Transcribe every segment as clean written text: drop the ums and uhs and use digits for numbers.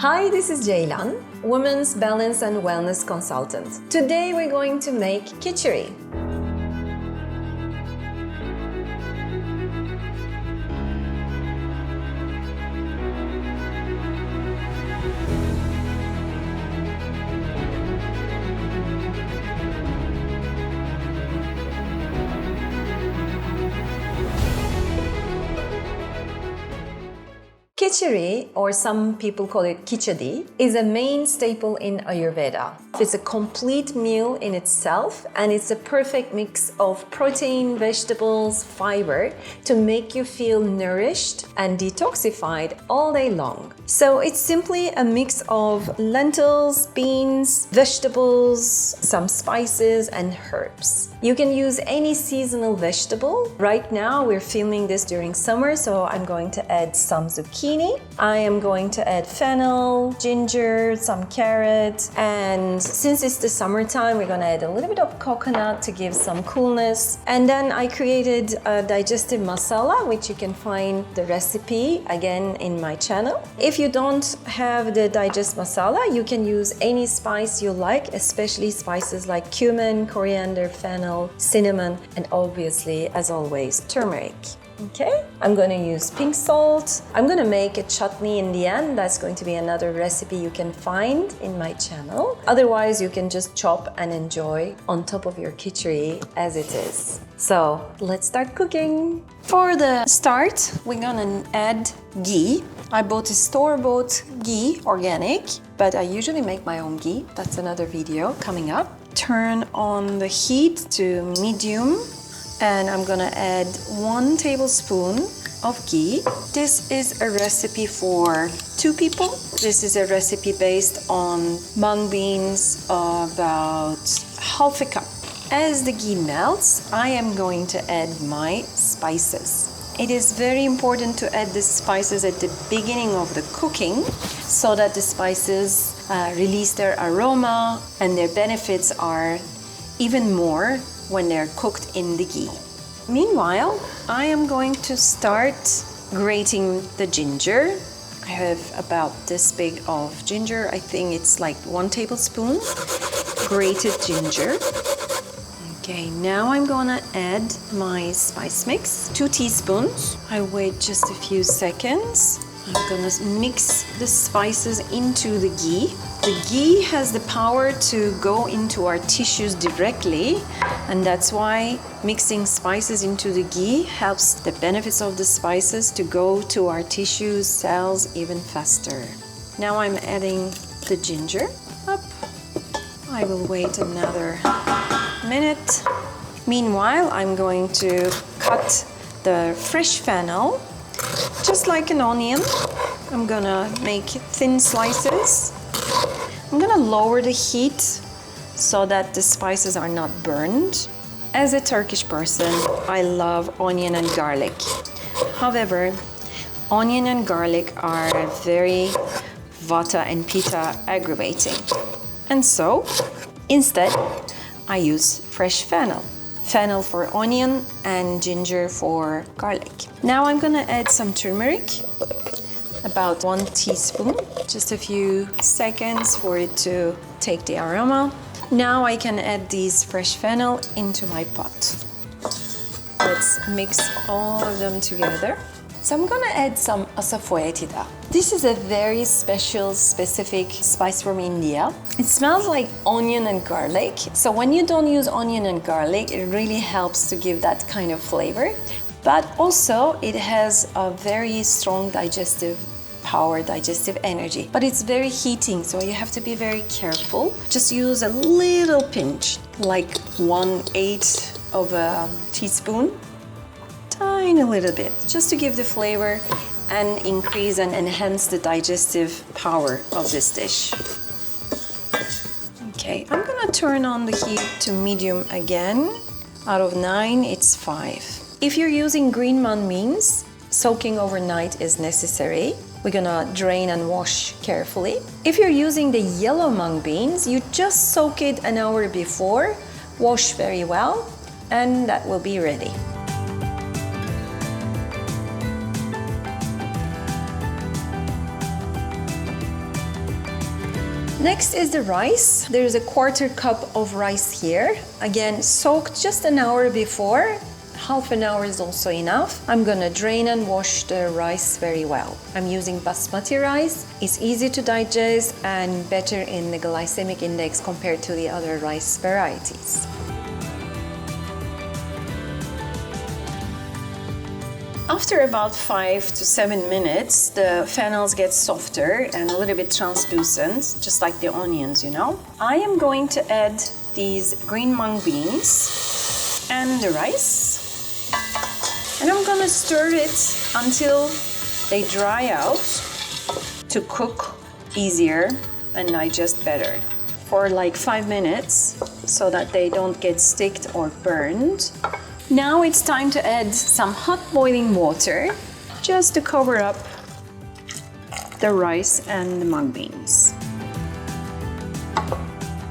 Hi, this is Ceylan, Women's Balance and Wellness Consultant. Today we're going to make Kitchary. Kitchary, or some people call it Kitchary, is a main staple in Ayurveda. It's a complete meal in itself, and it's a perfect mix of protein, vegetables, fiber to make you feel nourished and detoxified all day long. So it's simply a mix of lentils, beans, vegetables, some spices, and herbs. You can use any seasonal vegetable. Right now we're filming this during summer, so I'm going to add some zucchini. I am going to add fennel, ginger, some carrot, and since it's the summertime, we're going to add a little bit of coconut to give some coolness. And then I created a digestive masala, which you can find the recipe again in my channel. If you don't have the digestive masala, you can use any spice you like, especially spices like cumin, coriander, fennel, cinnamon, and obviously, as always, turmeric. Okay, I'm going to use pink salt. I'm going to make a chutney in the end. That's going to be another recipe you can find in my channel. Otherwise, you can just chop and enjoy on top of your kitchary as it is. So let's start cooking. For the start, we're going to add ghee. I bought a store-bought ghee, organic, but I usually make my own ghee. That's another video coming up. Turn on the heat to medium. And I'm gonna add 1 tablespoon of ghee. This is a recipe for 2 people. This is a recipe based on mung beans, about half a cup. As the ghee melts, I am going to add my spices. It is very important to add the spices at the beginning of the cooking so that the spices release their aroma and their benefits are even more when they're cooked in the ghee. Meanwhile, I am going to start grating the ginger. I have about this big of ginger. I think it's like 1 tablespoon grated ginger. Okay, now I'm gonna add my spice mix, 2 teaspoons. I wait just a few seconds. I'm gonna mix the spices into the ghee. The ghee has the power to go into our tissues directly, and that's why mixing spices into the ghee helps the benefits of the spices to go to our tissues, cells even faster. Now I'm adding the ginger up. I will wait another minute. Meanwhile, I'm going to cut the fresh fennel, just like an onion. I'm gonna make thin slices. I'm gonna lower the heat so that the spices are not burned. As a Turkish person, I love onion and garlic. However, onion and garlic are very vata and pitta aggravating. And so, instead, I use fresh fennel. Fennel for onion and ginger for garlic. Now I'm gonna add some turmeric, about 1 teaspoon, just a few seconds for it to take the aroma. Now I can add these fresh fennel into my pot. Let's mix all of them together. So I'm gonna add some asafoetida. This is a very special, specific spice from India. It smells like onion and garlic. So when you don't use onion and garlic, it really helps to give that kind of flavor. But also it has a very strong digestive power, digestive energy. But it's very heating, so you have to be very careful. Just use a little pinch, like 1/8 of a teaspoon. Tiny little bit, just to give the flavor and increase and enhance the digestive power of this dish. Okay, I'm gonna turn on the heat to medium again. Out of 9, it's 5. If you're using green mung beans, soaking overnight is necessary. We're gonna drain and wash carefully. If you're using the yellow mung beans, you just soak it an hour before, wash very well, and that will be ready. Next is the rice. There's a 1/4 cup of rice here. Again, soaked just an hour before. Half an hour is also enough. I'm gonna drain and wash the rice very well. I'm using basmati rice. It's easy to digest and better in the glycemic index compared to the other rice varieties. After about 5 to 7 minutes, the fennels get softer and a little bit translucent, just like the onions, you know. I am going to add these green mung beans and the rice. And I'm gonna stir it until they dry out to cook easier and digest better for like 5 minutes so that they don't get sticked or burned. Now it's time to add some hot boiling water just to cover up the rice and the mung beans.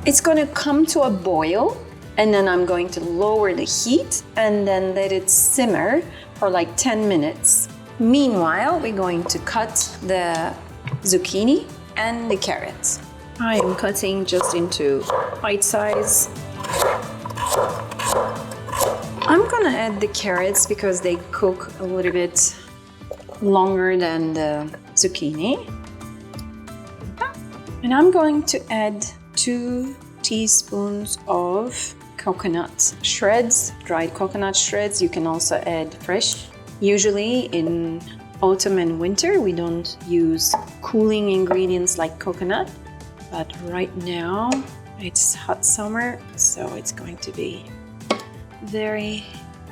It's gonna come to a boil, and then I'm going to lower the heat and then let it simmer for like 10 minutes. Meanwhile, we're going to cut the zucchini and the carrots. I am cutting just into bite size. I'm gonna add the carrots because they cook a little bit longer than the zucchini. And I'm going to add 2 teaspoons of coconut shreds, dried coconut shreds. You can also add fresh. Usually in autumn and winter, we don't use cooling ingredients like coconut, but right now it's hot summer, so it's going to be very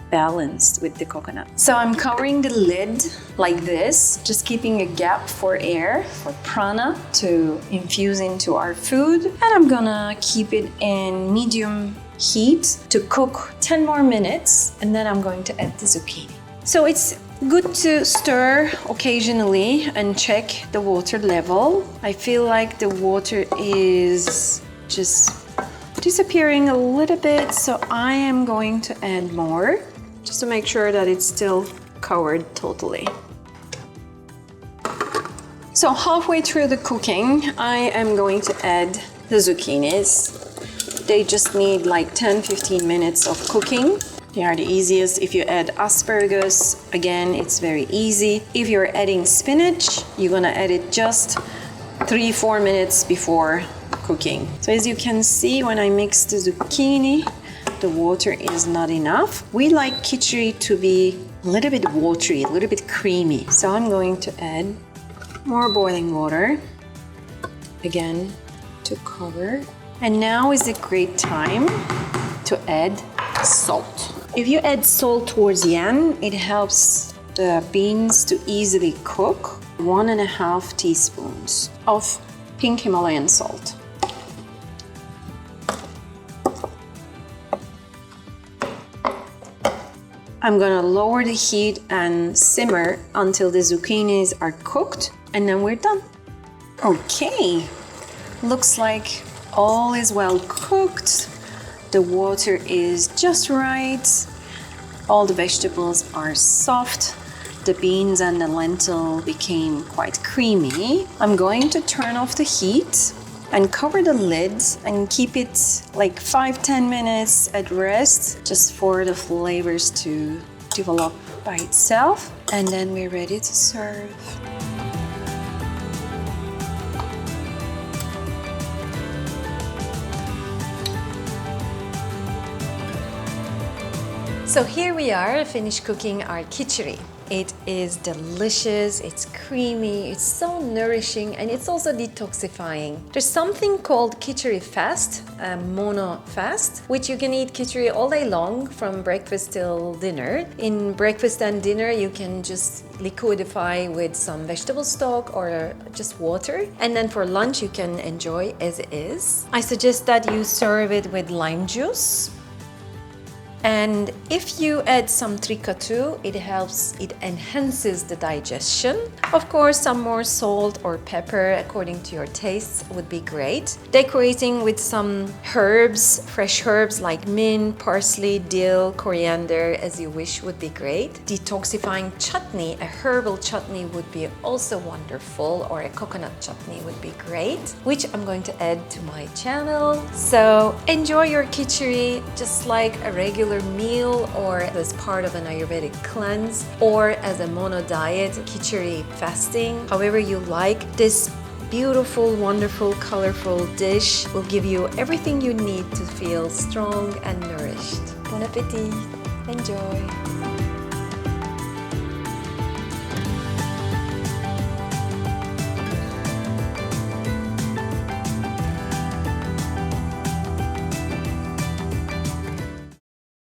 balanced with the coconut. So I'm covering the lid like this, just keeping a gap for air, for prana to infuse into our food. And I'm gonna keep it in medium heat to cook 10 more minutes, and then I'm going to add the zucchini. So it's good to stir occasionally and check the water level. I feel like the water is just disappearing a little bit, so I am going to add more just to make sure that it's still covered totally. So halfway through the cooking, I am going to add the zucchinis. They just need like 10-15 minutes of cooking. They are the easiest. If you add asparagus, again, it's very easy. If you're adding spinach, you're gonna add it just 3-4 minutes before cooking. So as you can see, when I mix the zucchini, the water is not enough. We like kitchary to be a little bit watery, a little bit creamy. So I'm going to add more boiling water, again, to cover. And now is a great time to add salt. If you add salt towards the end, it helps the beans to easily cook. 1.5 teaspoons of pink Himalayan salt. I'm gonna lower the heat and simmer until the zucchinis are cooked, and then we're done. Okay, looks like all is well cooked. The water is just right. All the vegetables are soft. The beans and the lentil became quite creamy. I'm going to turn off the heat and cover the lid and keep it like 5-10 minutes at rest, just for the flavors to develop by itself. And then we're ready to serve. So here we are, finished cooking our kitchary. It is delicious, it's creamy, it's so nourishing, and it's also detoxifying. There's something called kitchary fast, mono fast, which you can eat kitchary all day long from breakfast till dinner. In breakfast and dinner, you can just liquidify with some vegetable stock or just water. And then for lunch, you can enjoy as it is. I suggest that you serve it with lime juice. And if you add some trika too, it enhances the digestion. Of course, some more salt or pepper according to your tastes would be great. Decorating with some herbs, fresh herbs like mint, parsley, dill, coriander, as you wish would be great. Detoxifying chutney, a herbal chutney would be also wonderful, or a coconut chutney would be great, which I'm going to add to my channel. So enjoy your kitchary just like a regular meal, or as part of an Ayurvedic cleanse, or as a mono diet, kitchary fasting. However you like, this beautiful, wonderful, colorful dish will give you everything you need to feel strong and nourished. Bon appetit! Enjoy!